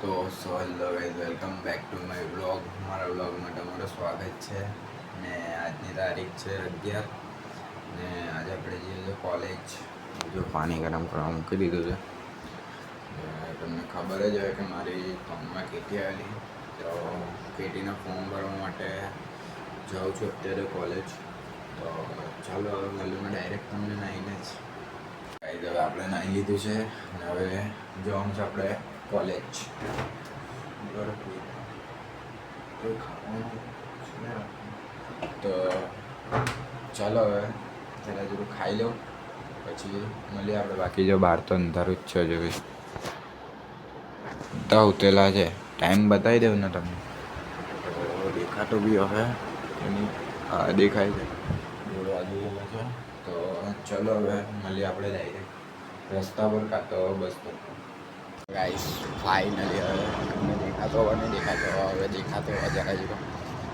તો hello guys, welcome back to my vlog. મારા વ્લોગમાં તમારું સ્વાગત છે. ને આજની તારીખ છે 11 ને આજે આપણે જઈએ છીએ કોલેજ. જો પાણી ગરમ કરવા મૂકી દીધું છે. તમને ખબર જ હોય કે મારી ફોર્મમાં કેટી આવેલી, તો કેટીના ફોર્મ ભરવા માટે જાઉં છું અત્યારે કોલેજ. તો ચાલો હવે મળીને ડાયરેક્ટ તમને નાહીને જ ગાઈઝ હવે આપણે નાહી લીધું છે અને હવે જવાનું છે આપણે કોલેજ. તો ચાલો હવે પહેલાં થોડું ખાઈ લઉં, પછી મળીએ આપણે. બાકી જો બહાર તો અંધારું જ છે. જોઈ તા ઉતેલા છે, ટાઈમ બતાવી દઉં ને તમને. તો દેખાતો બી હવે દેખાય છે રોડ બાજુ છે. તો ચલો હવે મળીએ આપણે ડાયરેક્ટ રસ્તા પર કાં તો બસ પર. ગાઈસ ફાઇનલી હવે તમને દેખાતો હોય નહીં દેખાતો, હવે દેખાતો હોય જરા જરા.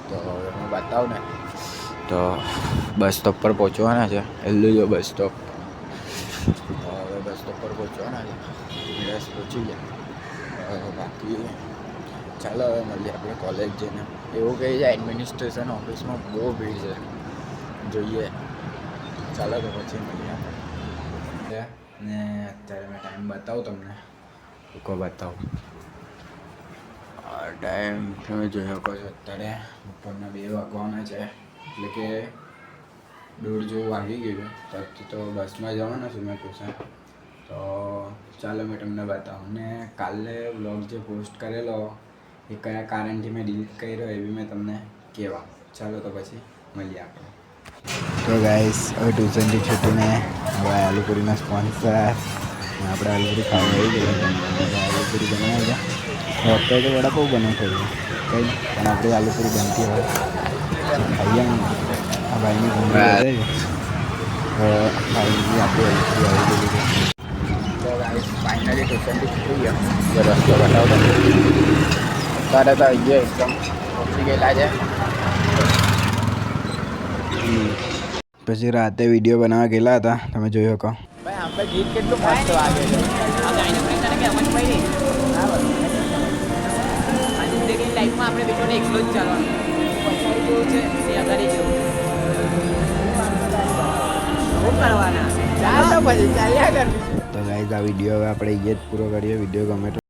તો હવે હું બતાવું ને, તો બસ સ્ટોપ પર પહોંચવાના છે. પહેલું જો બસ સ્ટોપ. તો હવે બસ સ્ટોપ પર પહોંચવાના છે. બસ પહોંચી ગયા. બાકી ચાલો હવે મળીએ આપણે કોલેજ જઈને. એવું કહી છે એડમિનિસ્ટ્રેશન ઓફિસમાં બહુ ભીડ છે, જોઈએ. ચાલો તો પછી મળીએ આપણે. ને અત્યારે મેં ટાઈમ બતાવું તમને, રૂકો બતાવું. ટાઈમ તમે જોઈ શકો છો, અત્યારે બપોરના 2 વાગવાના છે. એટલે કે 1:30 જેવું વાગી ગયું છે. તો બસમાં જવાના છું મેં ટ્યુશન. તો ચાલો મેં તમને બતાવું. ને કાલે વ્લોગ જે પોસ્ટ કરેલો એ કયા કારણથી મેં ડિલીટ કર્યો એ બી મેં તમને કહેવા. ચાલો તો પછી મળીએ આપણે. તો ગાઈસ હવે ટ્યુશનથી છૂટીને હવે આલુપુરીના સ્પોન્સર આપણે આલુપુરી ખાવા આવી ગયેલા. આલુપુરી બનાવી છે. અત્યારે તો વડાપાઉં બને થયું કંઈ, પણ આપણે આલુપુરી બનતી હોય ખાઈએ ને. આ ભાઈની ભાઈની આપણે આલુપુરી આવી ગયેલી છે. તો ગાઈસ ફાઇનલી ટ્યુશનથી છૂટી ગયા. જો રસ્તો બતાવો તમને. અત્યારે તો અહીંયા એકદમ પહોંચી ગયેલા છે. પછી રાતે વિડીયો બનાવવા ગયેલા હતા, તમે જોઈ શકો. ભાઈ આપણે ગીત કેટલું મસ્ત વાગે છે. લાઈફમાં આપણે બીજોને એકલો જ ચાલવાનું. પછાડી જેવું છે એ અગાડી જેવું શું કરવાના. ચાલ તો પછી ચાલ્યા કર. તો ગાઈઝ આ વિડીયો હવે આપણે અહીંયા જ પૂરો કરીએ. વિડીયો ગમે તો